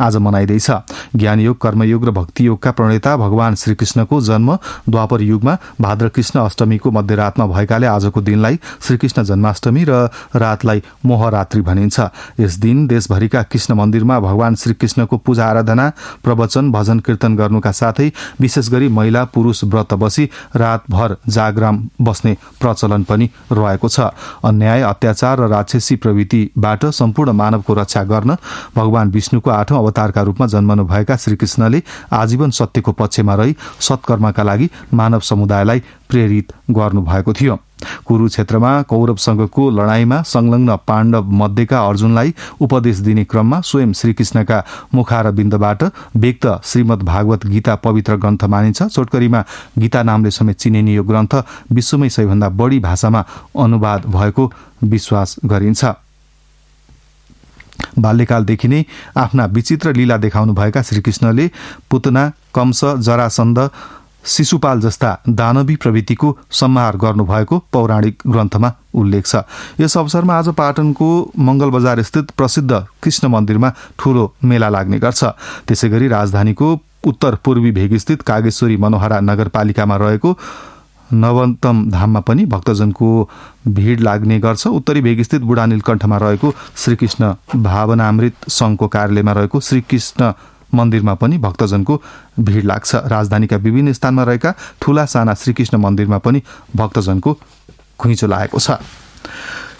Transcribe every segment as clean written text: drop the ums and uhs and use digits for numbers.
आज मनाइँदैछ। ज्ञानयोग, कर्मयोग र भक्तियोगका प्रणेता भगवान श्रीकृष्णको जन्म द्वापर युगमा भाद्र कृष्ण अष्टमीको मध्यरातमा भएकाले आजको दिनलाई श्रीकृष्ण जन्माष्टमी र रातलाई मोहरात्रि भनिन्छ। यस दिन देशभरिका कृष्ण मन्दिरमा भगवान श्रीकृष्णको पूजा आराधना, प्रवचन, भजन कीर्तन गर्नुका साथै विशेष गरी महिला पुरुष व्रत बसी रातभर जागराम बस्ने प्रचलन पनि रहेको छ। अन्याय, अत्याचार र राक्षसी प्रवृत्तिबाट सम्पूर्ण मानवको रक्षा गर्न भगवान विष्णुको 8औं अवतारका रूपमा जन्मनुभएका श्रीकृष्णले आजीवन सत्यको पक्षमा रही सत्कर्मका लागि मानव समुदायलाई प्रेरित गर्नुभएको थियो। कुरुक्षेत्रमा कौरवसँगको लडाईँमा संलग्न पाण्डव मध्येका अर्जुनलाई उपदेश दिने क्रममा स्वयं श्रीकृष्णका मुखारविन्दबाट व्यक्त श्रीमद् भागवत गीता पवित्र ग्रन्थ मानिन्छ। छोटकरीमा गीता नामले समेत चिनिने यो ग्रन्थ विश्वमै सबैभन्दा बढी भाषामा अनुवाद भएको विश्वास गरिन्छ। बाल्यकालदेखि नै आफ्ना विचित्र लीला देखाउनुभएका श्रीकृष्णले पुतना, कंस, जरासन्ध, शिशुपाल जस्ता दानवी प्रवृत्तिको संहार गर्नुभएको पौराणिक ग्रन्थमा उल्लेख छ। यस अवसरमा आज पाटनको मंगलबजार स्थित प्रसिद्ध कृष्ण मन्दिरमा ठूलो मेला लाग्ने गर्छ। त्यसैगरी राजधानीको उत्तर पूर्वी भेगस्थित कागेश्वरी मनोहरा नगरपालिकामा रहेको नवतम धाममा पनि भक्तजनको भीड़ लाग्ने गर्छ। उत्तरी भेगस्थित बुढा नीलकण्ठमा रहेको श्रीकृष्ण भावनामृत संघको कार्यालयमा रहेको श्रीकृष्ण मन्दिरमा पनि भक्तजनको भीड़ लाग्छ। राजधानीका विभिन्न स्थानमा रहेका ठूला साना श्रीकृष्ण मन्दिरमा पनि भक्तजनको घुइँचो लागेको छ।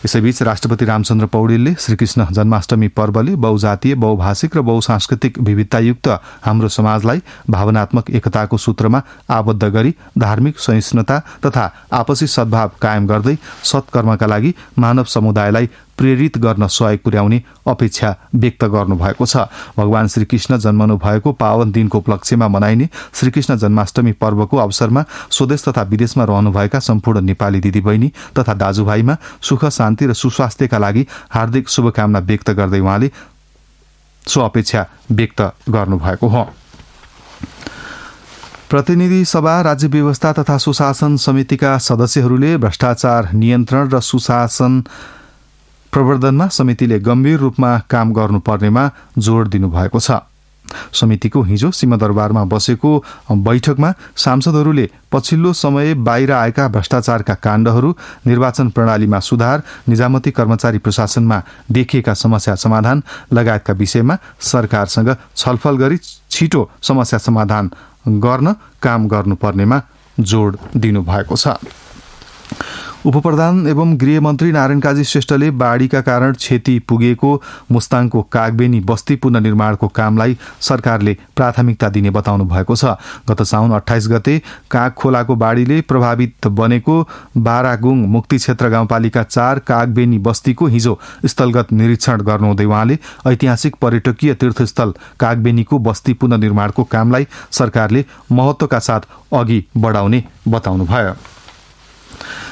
यसैबीच राष्ट्रपति रामचन्द्र पौडेलले श्रीकृष्ण जन्माष्टमी पर्वले बहुजातीय, बहुभाषिक र बहुसांस्कृतिक विविधतायुक्त हाम्रो समाजलाई भावनात्मक एकताको सूत्रमा आबद्ध गरी धार्मिक सहिष्णुता तथा आपसी सद्भाव कायम गर्दै सत्कर्मका लागि मानव समुदायलाई प्रेरित गर्न सहयोग पुर्याउने अपेक्षा व्यक्त गर्नुभएको छ। भगवान श्रीकृष्ण जन्मनु भएको पावन दिनको उपलक्ष्यमा मनाइने श्रीकृष्ण जन्माष्टमी पर्वको अवसरमा स्वदेश तथा विदेशमा रहनुभएका सम्पूर्ण नेपाली दिदीबहिनी तथा दाजुभाइमा सुख, शान्ति र सुस्वास्थ्यका लागि हार्दिक शुभकामना व्यक्त गर्दै उहाँले सो अपेक्षा व्यक्त गर्नुभएको हो। प्रतिनिधि सभा, राज्य व्यवस्था तथा सुशासन समितिका सदस्यहरूले भ्रष्टाचार नियन्त्रण र सुशासन प्रवर्धनमा समितिले गम्भीर रूपमा काम गर्नुपर्नेमा जोड़ दिनुभएको छ। समितिको हिजो सिंहदरबारमा बसेको बैठकमा सांसदहरूले पछिल्लो समय बाहिर आएका भ्रष्टाचारका काण्डहरू, निर्वाचन प्रणालीमा सुधार, निजामती कर्मचारी प्रशासनमा देखिएका समस्या समाधान लगायतका विषयमा सरकारसँग छलफल गरी छिटो समस्या समाधान गर्न काम गर्नुपर्नेमा जोड़ दिनुभएको छ। उपप्रधान एवं गृहमन्त्री नारायण काजी श्रेष्ठले बाढीका कारण क्षति पुगेको मुस्ताङको कागबेनी बस्ती पुनर्निर्माणको कामलाई सरकारले प्राथमिकता दिने बताउनु भएको छ। गत साउन 28 गते काग खोलाको बाढीले प्रभावित बनेको बारागुङ मुक्ति क्षेत्र गाउँपालिका 4 कागबेनी बस्तीको हिजो स्थलगत निरीक्षण गर्नुहुँदै उहाँले ऐतिहासिक पर्यटकीय तीर्थस्थल कागबेनीको बस्ती पुनर्निर्माणको कामलाई सरकारले महत्त्वका साथ अघि बढाउने बताउनुभयो।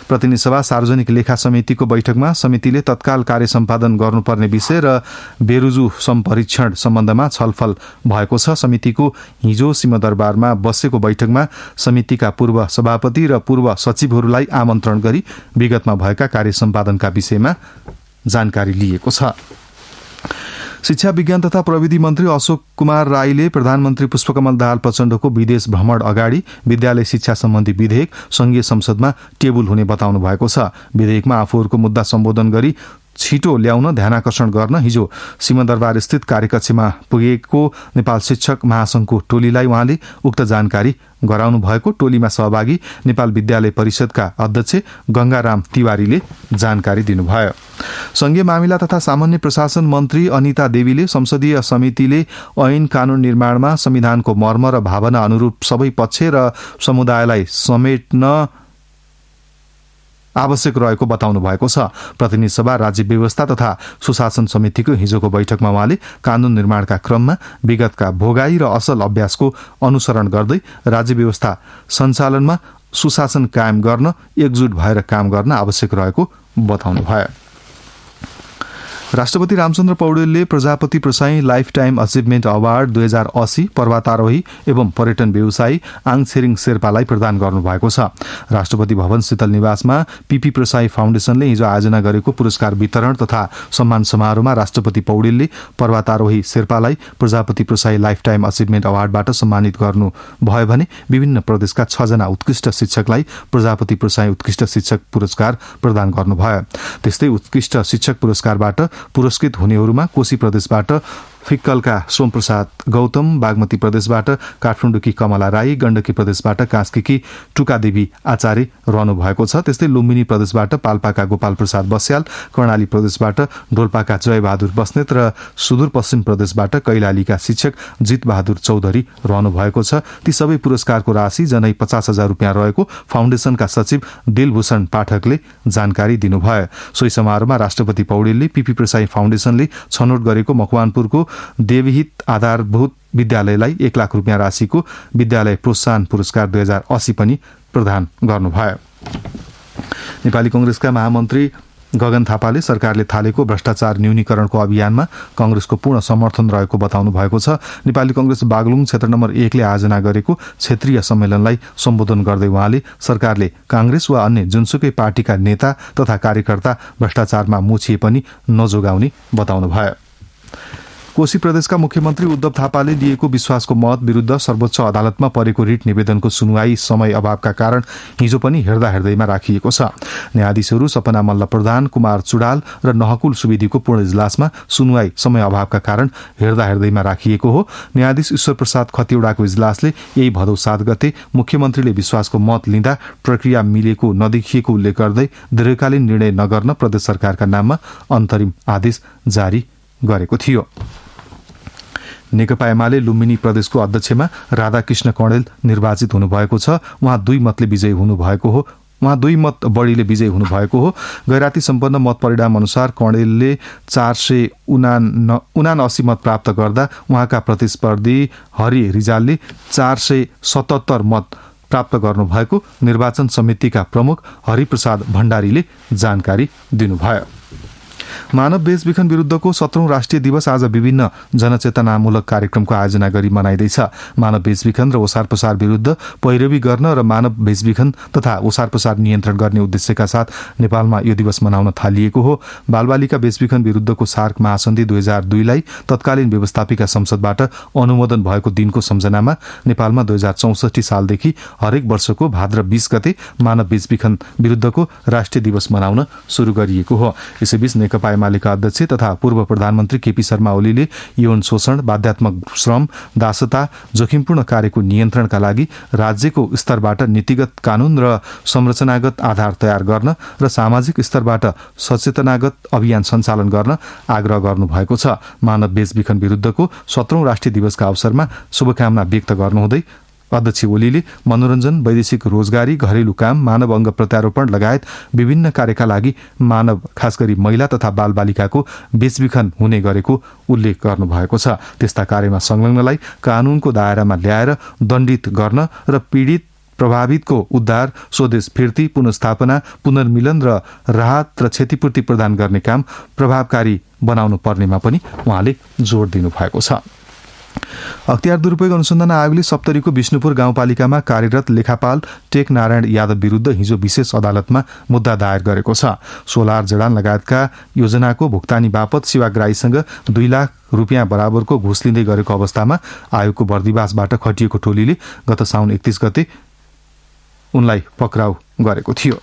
प्रतिनिधि सभा सार्वजनिक लेखा समितिको बैठकमा समितिले तत्काल कार्य सम्पादन गर्नुपर्ने विषय र बेरुजु सम्परीक्षण सम्बन्धमा छलफल भएको छ। समितिको हिजो सिंहदरबारमा बसेको बैठकमा समितिका पूर्व सभापति र पूर्व सचिवहरूलाई आमन्त्रण गरी विगतमा भएका कार्य सम्पादनका विषयमा जानकारी लिएको छ। शिक्षा, विज्ञान तथा प्रविधि मन्त्री अशोक कुमार राईले प्रधानमन्त्री पुष्पकमल दाहाल प्रचण्डको विदेश भ्रमण अगाडि विद्यालय शिक्षा सम्बन्धी विधेयक संघीय संसदमा टेबुल हुने बताउनु भएको छ। विधेयकमा आफूहरूको मुद्दा सम्बोधन गरी छिटो ल्याउन ध्यानाकर्षण गर्न हिजो सिंहदरबार स्थित कार्यकक्षमा पुगेको नेपाल शिक्षक महासंघको टोलीलाई उहाँले उक्त जानकारी गराउनु भएको टोलीमा सहभागी नेपाल विद्यालय परिषदका अध्यक्ष गंगाराम तिवारीले जानकारी दिनुभयो। संघीय मामिला तथा सामान्य प्रशासन मन्त्री अनिता देवीले संसदीय समितिले ऐन कानून निर्माणमा संविधानको मर्म र भावना अनुरूप सबै पक्ष र समुदायलाई समेट्न आवश्यक रहेको बताउनु भएको छ। प्रतिनिधि सभा, राज्य व्यवस्था तथा सुशासन समितिको हिजोको बैठकमा उहाँले कानून निर्माणका क्रममा विगतका भोगाई र असल अभ्यासको अनुसरण गर्दै राज्य व्यवस्था सञ्चालनमा सुशासन कायम गर्न एकजुट भएर काम गर्न आवश्यक रहेको बताउनुभयो। राष्ट्रपति रामचन्द्र पौडेलले प्रजापति प्रसाई लाइफ टाइम अचिभमेन्ट अवार्ड 2080 पर्वतारोही एवं पर्यटन व्यवसायी आङ छिरिङ शेर्पालाई प्रदान गर्नुभएको छ। राष्ट्रपति भवन शीतल निवासमा पीपी प्रसाई फाउन्डेशनले हिजो आयोजना गरेको पुरस्कार वितरण तथा सम्मान समारोहमा राष्ट्रपति पौडेलले पर्वतारोही शेर्पालाई प्रजापति प्रसाई लाइफ टाइम अचिभमेन्ट अवार्डबाट सम्मानित गर्नुभयो भने विभिन्न प्रदेशका 6 जना उत्कृष्ट शिक्षकलाई प्रजापति प्रसाई उत्कृष्ट शिक्षक पुरस्कार प्रदान गर्नुभयो। त्यस्तै उत्कृष्ट शिक्षक पुरस्कारबाट पुरस्कृत हुनेहरूमा कोशी प्रदेशबाट फिक्कलका सोमप्रसाद गौतम, बागमती प्रदेशबाट काठमाडौँकी कमला राई, गण्डकी प्रदेशबाट कास्कीकी टुकादेवी आचार्य रहनु भएको छ। त्यस्तै लुम्बिनी प्रदेशबाट पाल्पाका गोपाल प्रसाद बस्याल, कर्णाली प्रदेशबाट डोल्पाका जयबहादुर बस्नेत र सुदूरपश्चिम प्रदेशबाट कैलालीका शिक्षक जित बहादुर चौधरी रहनु भएको छ। ती सबै पुरस्कारको राशि जनै 50,000 रुपियाँ रहेको फाउन्डेशनका सचिव दिलभूषण पाठकले जानकारी दिनुभयो। सोही समारोहमा राष्ट्रपति पौडेलले पीपी प्रसाई फाउन्डेशनले छनौट गरेको मकवानपुरको देवहित आधारभूत विद्यालयलाई 1 लाख रुपियाँ राशिको विद्यालय प्रोत्साहन पुरस्कार 2080 पनि प्रदान गर्नुभयो। नेपाली कांग्रेसका महामन्त्री गगन थापाले सरकारले थालेको भ्रष्टाचार न्यूनीकरणको अभियानमा कांग्रेसको पूर्ण समर्थन रहेको बताउनु भएको छ। नेपाली कांग्रेस बागलुङ क्षेत्र नम्बर 1 ले आयोजना गरेको क्षेत्रीय सम्मेलनलाई सम्बोधन गर्दै उहाँले सरकारले कांग्रेस वा अन्य जुनसुकै पार्टीका नेता तथा कार्यकर्ता भ्रष्टाचारमा मुछिए पनि नजोगाउने बताउनुभयो। कोशी प्रदेशका मुख्यमन्त्री उद्धव थापाले दिएको विश्वासको मत विरुद्ध सर्वोच्च अदालतमा परेको रिट निवेदनको सुनवाई समय अभावका कारण हिजो पनि हेर्दैमा राखिएको छ। न्यायाधीशहरू सपना मल्ल प्रधान, कुमार चुडाल र नहकुल सुवेदीको पूर्ण इजलासमा सुनवाई समय अभावका कारण हेर्दैमा राखिएको हो। न्यायाधीश ईश्वर प्रसाद खतिवड़ाको इजलासले यही भदौ 7 गते मुख्यमन्त्रीले विश्वासको मत लिँदा प्रक्रिया मिलेको नदेखिएको उल्लेख गर्दै दीर्घकालीन निर्णय नगर्न प्रदेश सरकारका नाममा अन्तरिम आदेश जारी गरेको थियो। नेकपा एमाले लुम्बिनी प्रदेशको अध्यक्षमा राधाकृष्ण कणेल निर्वाचित हुनुभएको छ। उहाँ 2 मतले विजयी हुनुभएको हो। उहाँ 2 मत बढीले विजयी हुनुभएको हो। गैराती सम्पन्न मत परिणाम अनुसार कणेलले 479 मत प्राप्त गर्दा उहाँका प्रतिस्पर्धी हरि रिजालले 477 मत प्राप्त गर्नुभएको निर्वाचन समितिका प्रमुख हरिप्रसाद भण्डारीले जानकारी दिनुभयो। मानव बेचबिखन विरुद्धको 17औं राष्ट्रिय दिवस आज विभिन्न जनचेतनामूलक कार्यक्रमको आयोजना गरी मनाइँदैछ। मानव बेचबिखन र ओसार पसार विरुद्ध पैरवी गर्न र मानव बेचबिखन तथा ओसार पसार नियन्त्रण गर्ने उद्देश्यका साथ नेपालमा यो दिवस मनाउन थालिएको हो। बालबालिका बेचबिखन विरुद्धको सार्क महासन्धि 2002 लाई तत्कालीन व्यवस्थापिका संसदबाट अनुमोदन भएको दिनको सम्झनामा नेपालमा 2064 सालदेखि हरेक वर्षको भाद्र 20 गते मानव बेचबिखन विरुद्धको राष्ट्रिय दिवस मनाउन शुरू गरिएको हो। यसैबीच नेकपा एमालेका अध्यक्ष तथा पूर्व प्रधानमन्त्री केपी शर्मा ओलीले यौन शोषण, बाध्यात्मक श्रम, दासता, जोखिमपूर्ण कार्यको नियन्त्रणका लागि राज्यको स्तरबाट नीतिगत कानून र संरचनागत आधार तयार गर्न र सामाजिक स्तरबाट सचेतनागत अभियान सञ्चालन गर्न आग्रह गर्नुभएको छ। मानव बेचबिखन विरुद्धको 17औं राष्ट्रिय दिवसका अवसरमा शुभकामना व्यक्त गर्नुहुँदै अध्यक्ष ओलीले मनोरञ्जन, वैदेशिक रोजगारी, घरेलु काम, मानव अंग प्रत्यारोपण लगायत विभिन्न कार्यका लागि मानव खास गरी महिला तथा बालबालिकाको बेचबिखन हुने गरेको उल्लेख गर्नुभएको छ। त्यस्ता कार्यमा संलग्नलाई कानूनको दायरामा ल्याएर दण्डित गर्न र पीडित प्रभावितको उद्धार, स्वदेश फिर्ती, पुनर्स्थापना, पुनर्मिलन र राहत र क्षतिपूर्ति प्रदान गर्ने काम प्रभावकारी बनाउनु पर्नेमा पनि उहाँले जोड़ दिनुभएको छ। अख्तियार दुरूपयोग अनुसन्धान आयोगले सप्तरीको विष्णुपुर गाउँपालिकामा कार्यरत लेखापाल टेक नारायण यादव विरुद्ध हिजो विशेष अदालतमा मुद्दा दायर गरेको छ। सोलर जडान लगायतका योजनाको भुक्तानी बापत सेवाग्राहीसँग 2 लाख रुपियाँ बराबरको घुस लिँदै गरेको अवस्थामा आयोगको बर्दिवासबाट खटिएको टोलीले गत साउन 31 गते उनलाई पक्राउ गरेको थियो।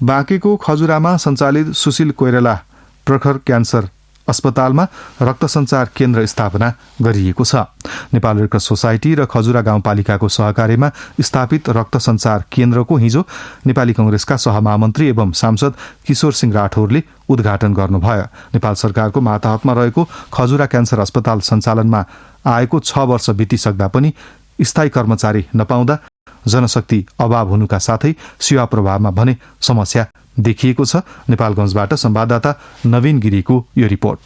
बाँकेको खजुरामा सञ्चालित सुशील कोइराला प्रखर क्यान्सर अस्पतालमा रक्त सञ्चार केन्द्र स्थापना गरिएको छ। नेपाल रेड क्रस सोसाइटी र खजुरा गाउँपालिकाको सहकार्यमा स्थापित रक्त सञ्चार केन्द्रको हिजो नेपाली कांग्रेसका सहमहामन्त्री एवं सांसद किशोर सिंह राठौरले उद्घाटन गर्नुभयो। नेपाल सरकारको मातहतमा रहेको खजुरा क्यान्सर अस्पताल सञ्चालनमा आएको 6 वर्ष बितिसक्दा पनि स्थायी कर्मचारी नपाउँदा जनशक्ति अभाव हुनुका साथै सेवा प्रभावमा भने समस्या देखिएको छ। नेपालगञ्जबाट संवाददाता नवीन गिरीको यो रिपोर्ट।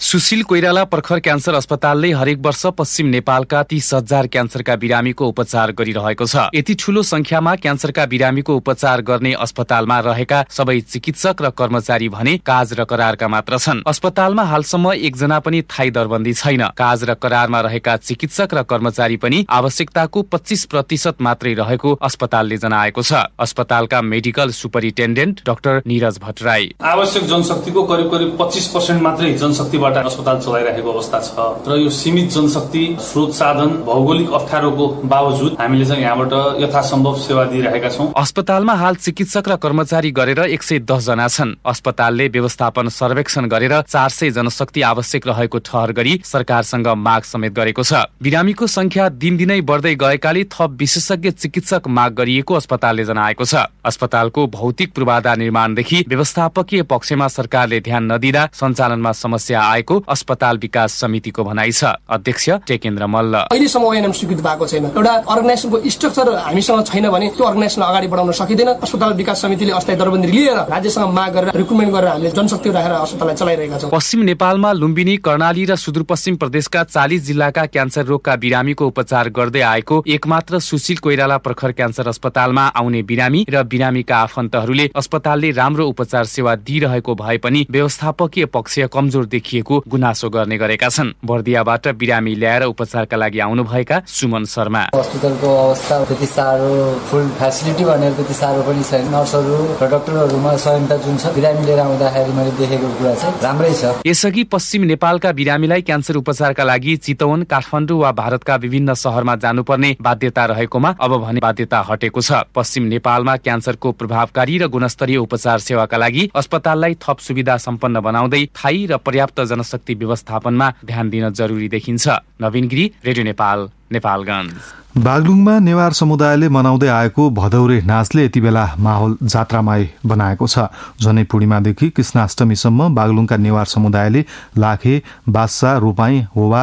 सुशील कोइराला प्रखर क्यान्सर अस्पतालले हरेक वर्ष पश्चिम नेपालका 30,000 क्यान्सरका बिरामीको उपचार गरिरहेको छ। यति ठूलो संख्यामा क्यान्सरका बिरामीको उपचार गर्ने अस्पतालमा रहेका सबै चिकित्सक र कर्मचारी भने काज र करारका मात्र छन्। अस्पतालमा हालसम्म एकजना पनि थायी दरबन्दी छैन। काज र करारमा रहेका चिकित्सक र कर्मचारी पनि आवश्यकताको 25% मात्रै रहेको अस्पतालले जनाएको छ। अस्पतालका medical superintendent doctor Niraj Bhattarai, आवश्यक जनशक्तिको करिब 25% मात्रै जनशक्तिबाट अस्पताल चलाइरहेको अवस्था छ र यो सीमित जनशक्ति, स्रोत साधन, भौगोलिक अप्ठ्यारोको बावजुद हामीले चाहिँ यहाँबाट यथासम्भव सेवा दिइरहेका छौं। अस्पतालमा हाल चिकित्सक र कर्मचारी गरेर 110 जना छन्। अस्पतालले व्यवस्थापन सर्वेक्षण गरेर 400 जनशक्ति आवश्यक रहेको ठहर गरी सरकारसँग माग समेत गरेको छ। बिरामीको संख्या दिनदिनै बढ्दै गएकाले थप विशेषज्ञ चिकित्सक माग गरिएको अस्पतालले जनाएको छ। अस्पतालको भौतिक पूर्वाधार निर्माणदेखि व्यवस्थापकीय पक्षमा सरकारले ध्यान नदिँदा सञ्चालनमा समस्या आएको अस्पताल विकास समितिको भनाइ छ। अध्यक्ष टेकेन्द्र मल्ल, अहिलेसम्म ओएनएम स्वीकृत भएको छैन। एउटा अर्गनाइजेसनको स्ट्रक्चर हामीसँग छैन भने त्यो अर्गनाइजेसनलाई अगाडि बढाउन सकिँदैन। अस्पताल विकास समितिले अस्थायी दरबन्दी लिएर राज्यसँग माग गरेर रिक्रुटमेन्ट गरेर हामीले जनशक्ति राखेर अस्पताललाई चलाइरहेका छौं। पश्चिम नेपालमा लुम्बिनी, कर्णाली र सुदूरपश्चिम प्रदेशका 40 जिल्लाका क्यान्सर रोगका बिरामीको उपचार गर्दै आएको एकमात्र सुशील कोइराला प्रखर क्यान्सर अस्पतालमा आउने बिरामी र बिरामीका आफन्तहरूले अस्पतालले राम्रो उपचार सेवा दिइरहेको भए पनि व्यवस्थापकीय पक्ष कमजोर देखिएको गुनासो गर्ने गरेका छन्। बर्दियाबाट बिरामी ल्याएर उपचारका लागि आउनुभएका सुमन शर्मा, अस्पतालको अवस्था त्यति साह्रो फुल फेसिलिटी भनेर त्यति साह्रो पनि छैन। नर्सहरू र डाक्टरहरूमा संयमता जुन छ बिरामी लिएर आउँदाखेरि मैले देखेको कुरा चाहिँ राम्रै छ। यसअघि पश्चिम नेपालका बिरामीलाई क्यान्सर उपचारका लागि चितवन, काठमाडौँ वा भारतका विभिन्न शहरमा जानुपर्ने बाध्यता रहेकोमा अब भने बाध्यता हटेको छ। पश्चिम नेपालमा क्यान्सरको प्रभावकारी र गुणस्तरीय उपचार सेवाका लागि अस्पताललाई थप सुविधा सम्पन्न बनाउँदै थायी र पर्याप्त जनशक्ति व्यवस्थापनमा ध्यान दिन जरुरी देखिन्छ। नवीन गिरी, रेडियो नेपाल, नेपालगञ्ज। बागलुङमा नेवार समुदायले मनाउँदै आएको भदौरे नाचले यति बेला माहौल जात्रामय बनाएको छ। झनै पूर्णिमादेखि कृष्णाष्टमीसम्म बागलुङका नेवार समुदायले लाखे, बास्सा, रोपाई, होवा,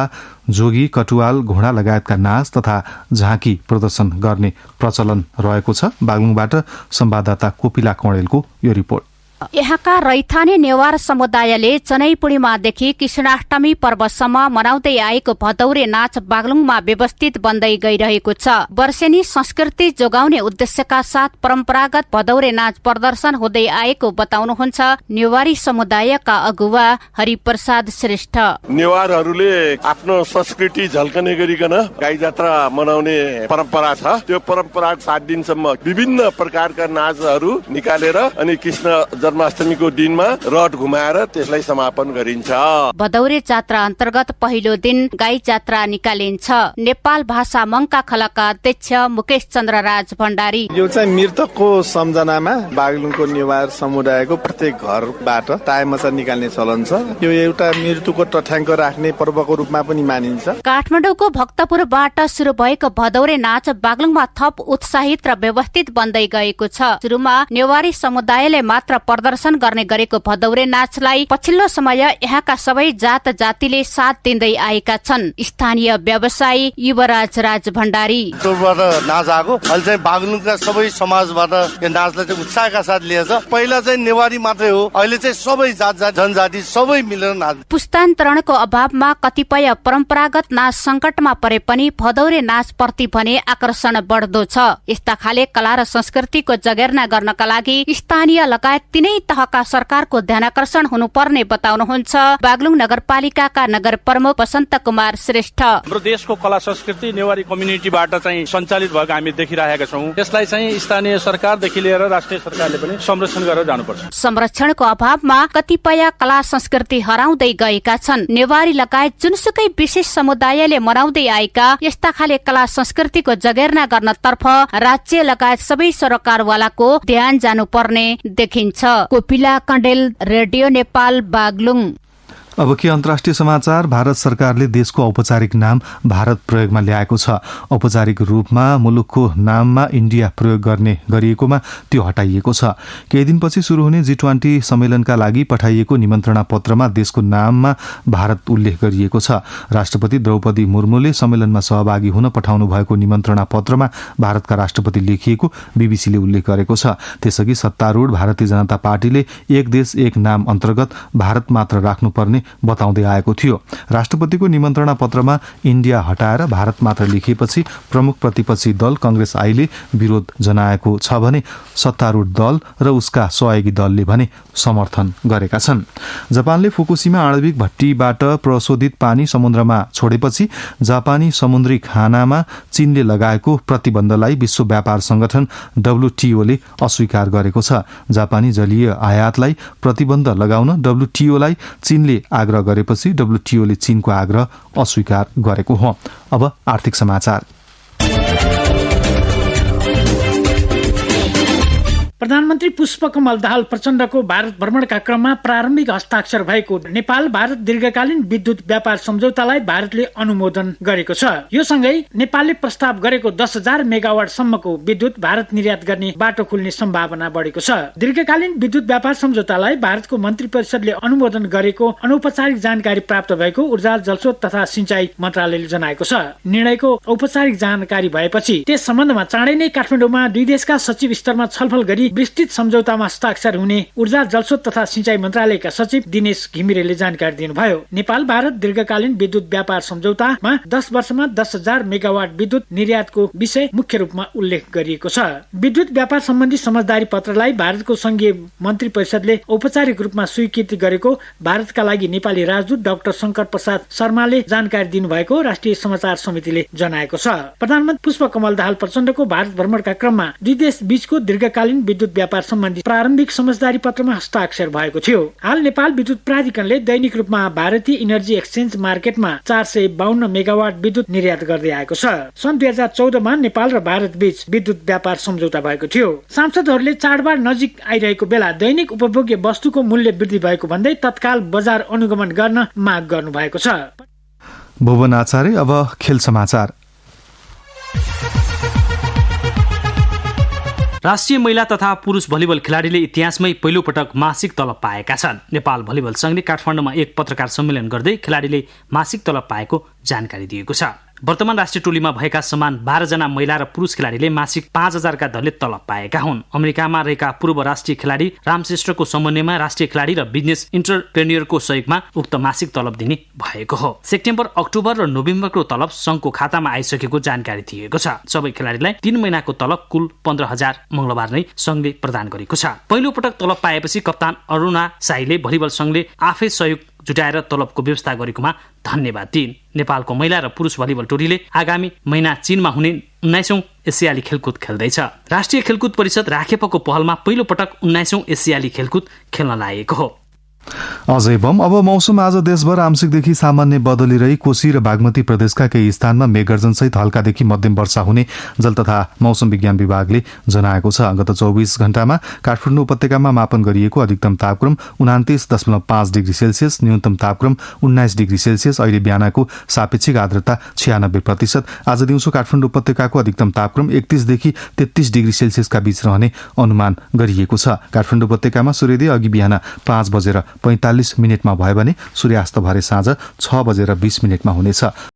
जोगी, कटुवाल, घोडा लगायतका नाच तथा झाँकी प्रदर्शन गर्ने प्रचलन रहेको छ। बागलुङबाट संवाददाता कोपिला कौडेलको यो रिपोर्ट। यहाँका रैथाने नेवार समुदायले चनै पूर्णिमादेखि कृष्णाष्टमी पर्वसम्म मनाउँदै आएको भदौरे नाच बागलुङमा व्यवस्थित बन्दै गइरहेको छ। वर्षेनी संस्कृति जोगाउने उद्देश्यका साथ परम्परागत भदौरे नाच प्रदर्शन हुँदै आएको बताउनुहुन्छ नेवारी समुदायका अगुवा हरिप्रसाद श्रेष्ठ। नेवारहरूले आफ्नो संस्कृति झल्कने गरिकन गाई जात्रा मनाउने परम्परा छ। त्यो परम्परा 7 दिनसम्म विभिन्न प्रकारका नाचहरू निकालेर अनि कृष्ण जन्माष्टमीको दिनमा रथ घुमाएर त्यसलाई समापन गरिन्छ। भदौरे जात्रा अन्तर्गत पहिलो दिन गाई जात्रा निकालिन्छ। नेपाल भाषा मङ्का खलका अध्यक्ष मुकेश चन्द्र राज भण्डारी, यो चाहिँ मृतकको सम्झनामा बागलुङको नेवार समुदायको प्रत्येक घरबाट टाइमचा निकाल्ने चलन छ। यो एउटा मृत्युको तथ्याङ्क राख्ने पर्वको रूपमा पनि मानिन्छ। काठमाडौँको भक्तपुरबाट सुरु भएको भदौरे नाच बागलुङमा थप उत्साहित र व्यवस्थित बन्दै गएको छ। सुरुमा नेवारी समुदायले मात्र प्रदर्शन गर्ने गरेको भदौरे नाचलाई पछिल्लो समय यहाँका सबै जात जातिले साथ दिँदै आएका छन्। स्थानीय व्यवसायी युवराज राज भण्डारी, नाच आएको अहिले चाहिँ बागलुङका सबै समाजबाट यो नाचलाई चाहिँ उत्साहका साथ लिएछ। पहिला चाहिँ नेवारी मात्रै हो, अहिले चाहिँ सबै जात जनजाति सबै मिलेर नाच। पुस्तान्तरणको अभावमा कतिपय परम्परागत नाच संकटमा परे पनि भदौरे नाच प्रति भने आकर्षण बढ्दो छ। यस्ता खाले कला र संस्कृतिको जगेर्ना गर्नका लागि स्थानीय लगायत तिनै तहका सरकारको ध्यानाकर्षण हुनुपर्ने बताउनुहुन्छ बागलुङ नगरपालिकाका नगर प्रमुख वसन्त कुमार श्रेष्ठ। हाम्रो देशको कला संस्कृति नेवारी कम्युनिटीबाट चाहिँ सञ्चालित भएको हामी देखिरहेका छौँ। यसलाई चाहिँ स्थानीय सरकारदेखि लिएर राष्ट्रिय सरकारले पनि संरक्षण गरेर जानुपर्छ। संरक्षणको अभावमा कतिपय कला संस्कृति हराउँदै गएका छन्। नेवारी लगायत जुनसुकै विशेष समुदायले मनाउँदै आएका यस्ता खाले कला संस्कृतिको जगेर्ना गर्नतर्फ राज्य लगायत सबै सरकारवालाको ध्यान जानुपर्ने देखिन्छ। कोपिला कण्डेल, रेडियो नेपाल, बागलुङ। अब के अन्तर्राष्ट्रिय समाचार। भारत सरकारले देशको औपचारिक नाम भारत प्रयोगमा ल्याएको छ। औपचारिक रूपमा मुलुकको नाममा इन्डिया प्रयोग गर्ने गरिएकोमा त्यो हटाइएको छ। केही दिनपछि शुरू हुने G20 सम्मेलनका लागि पठाइएको निमन्त्रणा पत्रमा देशको नाममा भारत उल्लेख गरिएको छ। राष्ट्रपति द्रौपदी मुर्मुले सम्मेलनमा सहभागी हुन पठाउनु भएको निमन्त्रणा पत्रमा भारतका राष्ट्रपति लेखिएको बीबीसीले उल्लेख गरेको छ। त्यसअघि सत्तारूढ भारतीय जनता पार्टीले एक देश एक नाम अन्तर्गत भारत मात्र राख्नुपर्ने बताउँदै आएको थियो। राष्ट्रपतिको निमन्त्रणा पत्रमा इन्डिया हटाएर भारत मात्र लेखिएपछि प्रमुख प्रतिपक्षी दल कांग्रेस आईले विरोध जनाएको छ भने सत्तारूढ दल र उसका सहयोगी दलले भने समर्थन गरेका छन्। जापानले फुकुशिमा आणविक भट्टीबाट प्रशोधित पानी समुद्रमा छोडेपछि जापानी समुद्री खानामा चीनले लगाएको प्रतिबन्धलाई विश्व व्यापार संगठन WTOले अस्वीकार गरेको छ। जापानी जलीय आयातलाई प्रतिबन्ध लगाउन WTOलाई चीनले आग्रह गरेपछि WTOले चीनको आग्रह अस्वीकार गरेको हो। अब आर्थिक समाचार। प्रधानमन्त्री पुष्पकमल दाहाल प्रचण्डको भारत भ्रमणका क्रममा प्रारम्भिक हस्ताक्षर भएको नेपाल भारत दीर्घकालीन विद्युत व्यापार सम्झौतालाई भारतले अनुमोदन गरेको छ। यो सँगै नेपालले प्रस्ताव गरेको 10,000 मेगावाट सम्मको विद्युत भारत निर्यात गर्ने बाटो खुल्ने सम्भावना बढेको छ। दीर्घकालीन विद्युत व्यापार सम्झौतालाई भारतको मन्त्री परिषदले अनुमोदन गरेको अनौपचारिक जानकारी प्राप्त भएको ऊर्जा जलस्रोत तथा सिंचाई मन्त्रालयले जनाएको छ। निर्णयको औपचारिक जानकारी भएपछि त्यस सम्बन्धमा चाँडै नै काठमाडौँमा दुई देशका सचिव स्तरमा छलफल गरी विस्तृत सम्झौतामा हस्ताक्षर हुने ऊर्जा जलस्रोत तथा सिंचाई मन्त्रालयका सचिव दिनेश घिमिरेले जानकारी दिनुभयो। नेपाल भारत दीर्घकालीन विद्युत व्यापार सम्झौतामा 10 वर्षमा 10,000 मेगावाट विद्युत निर्यातको विषय मुख्य रूपमा उल्लेख गरिएको छ। विद्युत व्यापार सम्बन्धी समझदारी पत्रलाई भारतको संघीय मन्त्री परिषदले औपचारिक रूपमा स्वीकृति गरेको भारतका लागि नेपाली राजदूत डाक्टर शंकर प्रसाद शर्माले जानकारी दिनुभएको राष्ट्रिय समाचार समितिले जनाएको छ। प्रधानमन्त्री पुष्पकमल दाहाल प्रचण्डको भारत भ्रमणका क्रममा दुई देश बीचको दीर्घकालीन विद्युत व्यापार सम्बन्धी प्रारम्भिक समझदारी पत्रमा हस्ताक्षर भएको थियो। हाल नेपाल विद्युत प्राधिकरणले दैनिक रूपमा भारतीय इनर्जी एक्सचेन्ज मार्केटमा 452 मेगावाट विद्युत निर्यात गर्दै आएको छ। सन् 2014मा नेपाल र भारत बीच विद्युत व्यापार सम्झौता भएको थियो। सांसदहरूले चाडबाड नजिक आइरहेको बेला दैनिक उपभोग्य वस्तुको मूल्य वृद्धि भएको भन्दै तत्काल बजार अनुगमन गर्न माग गर्नु भएको छ। भुवन आचार्य। अब खेल समाचार। राष्ट्रिय महिला तथा पुरुष भलिबल खेलाडीले इतिहासमै पहिलो पटक मासिक तलब पाएका छन्। नेपाल भलिबल संघले काठमाडौँमा एक पत्रकार सम्मेलन गर्दै खेलाडीले मासिक तलब पाएको जानकारी दिएको छ। वर्तमान राष्ट्रिय टोलीमा भएका समान 12 जना महिला र पुरुष खेलाडीले मासिक 5,000 का दरले तलब पाएका हुन्। अमेरिकामा रहेका पूर्व राष्ट्रिय खेलाडी रामश्रेष्ठको समन्वयमा राष्ट्रिय खेलाडी र बिजनेस इन्टरप्रेन्योरको सहयोगमा उक्त मासिक तलब दिने भएको हो। सेप्टेम्बर, अक्टोबर र नोभेम्बरको तलब संघको खातामा आइसकेको जानकारी दिएको छ। सबै खेलाडीलाई 3 महिनाको तलब कुल 15,000 मंगलबार नै संघले प्रदान गरेको छ। पहिलो पटक तलब पाएपछि कप्तान अरुणा साईले भलिबल संघले आफै सहयोग जुटाएर तलबको व्यवस्था गरेकोमा धन्यवाद दिइन्। नेपालको महिला र पुरुष भलिबल टोलीले आगामी महिना चीनमा हुने 19औं एसियाली खेलकुद खेल्दैछ। राष्ट्रिय खेलकुद परिषद राखेपको पहलमा पहिलो पटक 19औं एसियाली खेलकुद खेल्न लागेको हो। अजय बम। अब मौसम। आज देशभर आंशिकदेखि सामान्य बदली रही कोशी र बागमती प्रदेशका केही स्थानमा मेघगर्जनसहित हल्कादेखि मध्यम वर्षा हुने जल तथा मौसम विज्ञान विभागले जनाएको छ। गत 24 घण्टामा काठमाडौँ उपत्यकामा मापन गरिएको अधिकतम तापक्रम 29.5 डिग्री सेल्सियस, न्यूनतम तापक्रम 19 डिग्री सेल्सियस। अहिले बिहानको सापेक्षिक आर्द्रता 96%। आज दिउँसो काठमाडौँ उपत्यकाको अधिकतम तापक्रम 31 देखि 33 डिग्री सेल्सियसका बीच रहने अनुमान गरिएको छ। काठमाडौँ उपत्यकामा सूर्योदय अघि बिहान 5:45 भयो भने सूर्यास्त भरे साँझ 6:20 हुनेछ।